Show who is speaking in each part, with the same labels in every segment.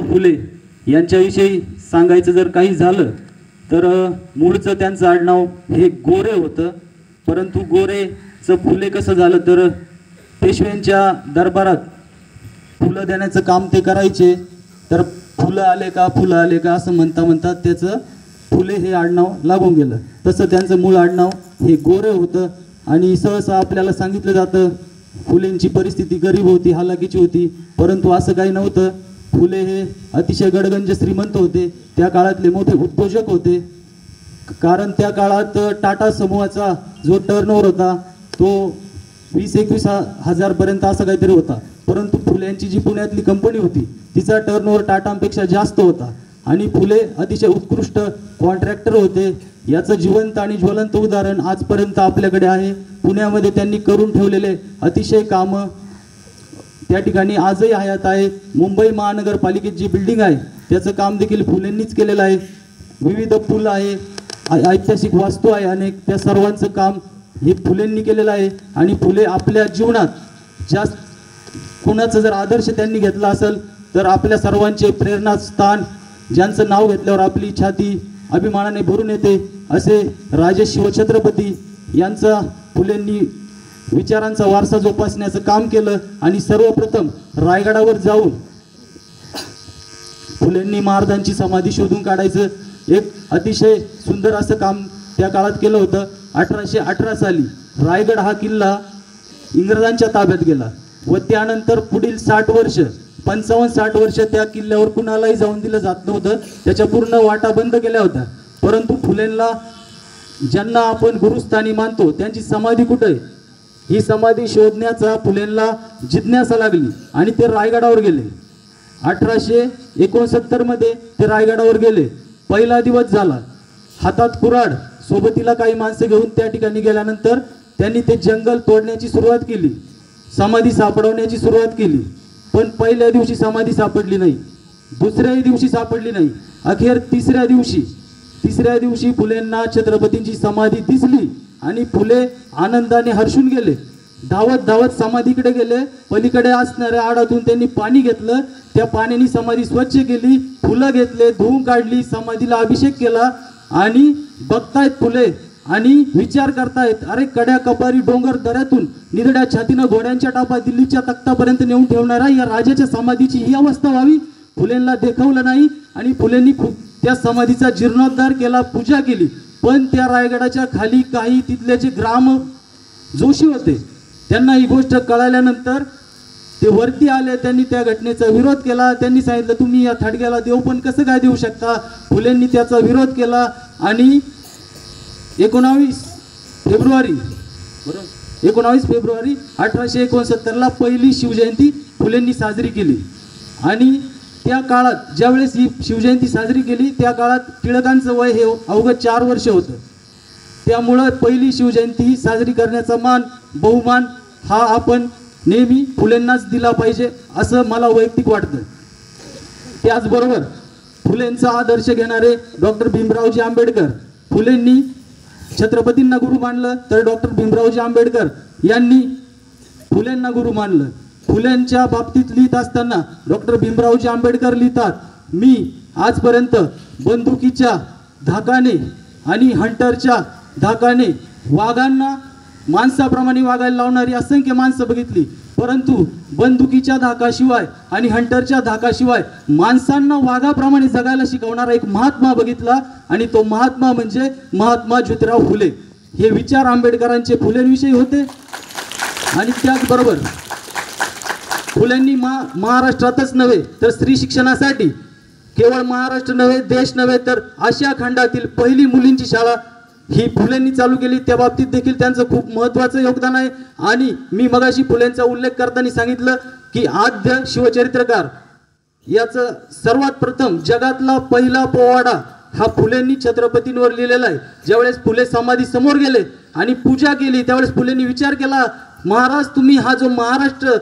Speaker 1: फुले यांच्याविषयी सांगायचं जर काही झालं तर मूळचं त्यांचं आडनाव हे गोरे होतं, परंतु गोरेचं फुले कसं झालं तर पेशव्यांच्या दरबारात फुलं देण्याचं काम ते करायचे, तर फुलं आले का असं म्हणता म्हणता त्याचं फुले हे आडनाव लागून गेलं. तसं त्यांचं मूळ आडनाव हे गोरे होतं. आणि सहसा आपल्याला सांगितलं जातं फुलेंची परिस्थिती गरीब होती, हालाकीची होती, परंतु असं काही नव्हतं. फुले हे अतिशय गडगंज श्रीमंत होते, त्या काळातले मोठे उद्योजक होते. कारण त्या काळात टाटा समूहाचा जो टर्नओव्हर होता तो 20-21 हजारपर्यंत असा काहीतरी होता, परंतु फुलेंची जी पुण्यातली कंपनी होती तिचा टर्नओव्हर टाटांपेक्षा जास्त होता. आणि फुले अतिशय उत्कृष्ट कॉन्ट्रॅक्टर होते. याचं जिवंत आणि ज्वलंत उदाहरण आजपर्यंत आपल्याकडे आहे. पुण्यामध्ये त्यांनी करून ठेवलेले अतिशय कामं त्या ठिकाणी आजही हयात आहे. मुंबई महानगरपालिकेत जी बिल्डिंग आहे त्याचं काम देखील फुलेंनीच केलेलं आहे. विविध पूल आहे, ऐतिहासिक वास्तू आहे अनेक, त्या सर्वांचं काम हे फुलेंनी केलेलं आहे. आणि फुले आपल्या जीवनात जास्त कोणाचं जर आदर्श त्यांनी घेतला असेल तर आपल्या सर्वांचे प्रेरणास्थान, ज्यांचं नाव घेतल्यावर आपली छाती अभिमानाने भरून येते, असे राजे शिवछत्रपती यांचा फुलेंनी विचारांचा वारसा जोपासण्याचं काम केलं. आणि सर्वप्रथम रायगडावर जाऊन फुलेंनी महाराजांची समाधी शोधून काढायचं एक अतिशय सुंदर असं काम त्या काळात केलं होतं. 1818 साली रायगड हा किल्ला इंग्रजांच्या ताब्यात गेला व त्यानंतर पुढील 55-60 वर्ष त्या किल्ल्यावर कुणालाही जाऊन दिलं जात नव्हतं. त्याच्या पूर्ण वाटा बंद केल्या होत्या. परंतु फुलेंना ज्यांना आपण गुरुस्थानी मानतो त्यांची समाधी कुठे आहे ही समाधी शोधण्याचा फुलेंना जिज्ञासा लागली आणि ते रायगडावर गेले. 1869 मध्ये ते रायगडावर गेले. पहिला दिवस झाला, हातात कुऱ्हाड, सोबतीला काही माणसं घेऊन त्या ठिकाणी गेल्यानंतर त्यांनी ते जंगल तोडण्याची सुरुवात केली, समाधी सापडवण्याची सुरुवात केली. पण पहिल्या दिवशी समाधी सापडली नाही, दुसऱ्याही दिवशी सापडली नाही. अखेर तिसऱ्या दिवशी फुलेंना छत्रपतींची समाधी दिसली आणि फुले आनंदाने हर्षून गेले. धावत समाधीकडे गेले. पलीकडे असणाऱ्या आडातून त्यांनी पाणी घेतलं, त्या पाण्याने समाधी स्वच्छ केली, फुलं घेतले, धुवून काढली, समाधीला अभिषेक केला. आणि बघतायत फुले आणि विचार करतायत, अरे कड्या कपारी डोंगर दऱ्यातून निधड्या छातीनं घोड्यांच्या टापा दिल्लीच्या तख्तापर्यंत नेऊन ठेवणारा या राजाच्या समाधीची ही अवस्था व्हावी. फुलेंना देखवलं नाही आणि फुलेंनी त्या समाधीचा जीर्णोद्धार केला, पूजा केली. पण त्या रायगडाच्या खाली काही तिथले जे ग्राम जोशी होते त्यांना ही गोष्ट कळाल्यानंतर ते वरती आले. त्यांनी त्या घटनेचा विरोध केला. त्यांनी सांगितलं तुम्ही या थडग्याला देव पण कसं काय देऊ शकता. फुलेंनी त्याचा विरोध केला आणि 19 फेब्रुवारी 1869 पहिली शिवजयंती फुलेंनी साजरी केली. आणि त्या काळात ज्यावेळेस ही शिवजयंती साजरी केली त्या काळात टिळकांचं वय हे अवघं 4 वर्ष होतं. त्यामुळं पहिली शिवजयंती साजरी करण्याचा बहुमान हा आपण नेहमी फुलेंनाच दिला पाहिजे असं मला वैयक्तिक वाटतं. त्याचबरोबर फुलेंचा आदर्श घेणारे डॉक्टर भीमरावजी आंबेडकर, फुलेंनी छत्रपतींना गुरु मानलं तर डॉक्टर भीमरावजी आंबेडकर यांनी फुलेंना गुरु मानलं. फुलेंच्या बाबतीत लिहित असताना डॉक्टर भीमरावजी आंबेडकर लिहितात, मी आजपर्यंत बंदुकीच्या धाकाने आणि हंटरच्या धाकाने वाघांना माणसाप्रमाणे वागायला लावणारी असंख्य माणसं बघितली, परंतु बंदुकीच्या धाकाशिवाय आणि हंटरच्या धाकाशिवाय माणसांना वाघाप्रमाणे जगायला शिकवणारा एक महात्मा बघितला आणि तो महात्मा म्हणजे महात्मा ज्योतिराव फुले. हे विचार आंबेडकरांचे फुलेंविषयी होते. आणि त्याचबरोबर फुलेंनी महाराष्ट्रातच नव्हे तर स्त्री शिक्षणासाठी केवळ महाराष्ट्र नव्हे, देश नव्हे तर आशिया खंडातील पहिली मुलींची शाळा ही फुलेंनी चालू केली. त्या बाबतीत देखील त्यांचं खूप महत्त्वाचं योगदान आहे. आणि मी मगाशी फुलेंचा उल्लेख करताना सांगितलं की आद्य शिवचरित्रकार याचं सर्वात प्रथम जगातला पहिला पोवाडा हा फुलेंनी छत्रपतींवर लिहिलेला आहे. ज्यावेळेस फुले समाधी समोर गेले आणि पूजा केली त्यावेळेस फुलेंनी विचार केला, महाराज तुम्ही हा जो महाराष्ट्र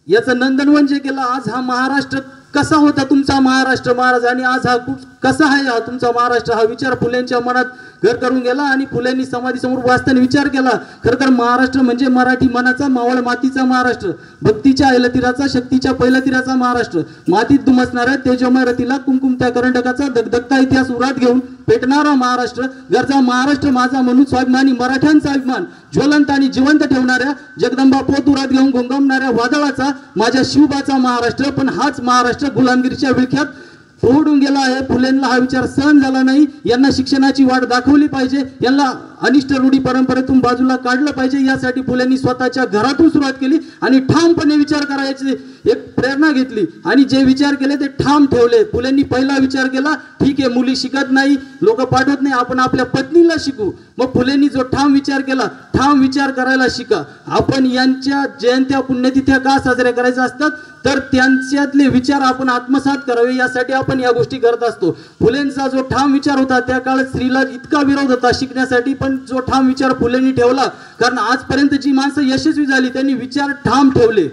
Speaker 1: याचं नंदनवन जे केलं, आज हा महाराष्ट्र कसा होता तुमचा महाराष्ट्र महाराज आणि आज हा कसा आहे हा तुमचा महाराष्ट्र, हा विचार फुलेंच्या मनात घर करून गेला आणि फुलेंनी समाधीसमोर वाचताना विचार केला, खरं तर महाराष्ट्र म्हणजे मराठी मनाचा, मावळ मातीचा महाराष्ट्र, भक्तीच्या ऐलतीराचा, शक्तीच्या पैलतीराचा महाराष्ट्र, मातीत दुमसणाऱ्या तेजोमय रतीला कुमकुम त्या करंडकाचा दगदगता इतिहास उरात घेऊन पेटणारा महाराष्ट्र, घरचा महाराष्ट्र माझा म्हणून स्वाभिमानी मराठ्यांचा अभिमान ज्वलंत आणि जिवंत ठेवणाऱ्या, जगदंबा पोत उरात घेऊन घोंघामणाऱ्या वादळाचा माझ्या शिवबाचा महाराष्ट्र. पण हाच महाराष्ट्र गुलामगिरीच्या विळख्यात ओढून गेला आहे. फुलेंना हा विचार सहन झाला नाही. यांना शिक्षणाची वाट दाखवली पाहिजे, यांना अनिष्ट रूढी परंपरेतून बाजूला काढलं पाहिजे. यासाठी फुलेंनी स्वतःच्या घरातून सुरुवात केली आणि ठामपणे विचार करायची एक प्रेरणा घेतली आणि जे विचार केले ते ठाम ठेवले. फुलेंनी पहिला विचार केला, ठीक आहे मुली शिकत नाही, लोक पाठवत नाही, आपण आपल्या पत्नीला शिकू. मग फुलेंनी जो ठाम विचार केला, ठाम विचार करायला शिका. आपण यांच्या जयंत्या पुण्यतिथ्या का साजऱ्या करायच्या असतात, तर त्यांच्यातले विचार आपण आत्मसात करावे यासाठी आपण या गोष्टी करत असतो. फुलेंचा जो ठाम विचार होता, त्या काळात स्त्रीला इतका विरोध होता शिकण्यासाठी, पण जो ठाम विचार फुलेंनी ठेवला, कारण आजपर्यंत जी माणसं यशस्वी झाली त्यांनी विचार ठाम ठेवले.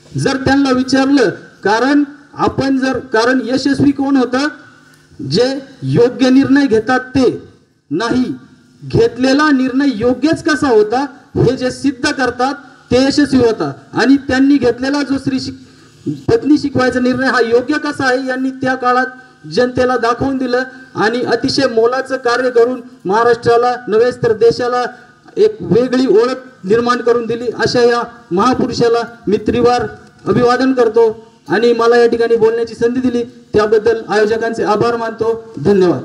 Speaker 1: जर त्यांना विचारलं, कारण यशस्वी कोण होतं, जे योग्य निर्णय घेतात ते, नाही घेतलेला निर्णय योग्यच कसा होता हे जे सिद्ध करतात ते यशस्वी होता. आणि त्यांनी घेतलेला जो पत्नी शिकवायचा निर्णय हा योग्य कसा आहे यांनी त्या काळात जनतेला दाखवून दिलं आणि अतिशय मोलाचं कार्य करून महाराष्ट्राला नव्हेच तर देशाला एक वेगळी ओळख निर्माण करून दिली. अशा या महापुरुषाला मी त्रिवार अभिवादन करतो आणि मला या ठिकाणी बोलण्याची संधी दिली त्याबद्दल आयोजकांचे आभार मानतो. धन्यवाद.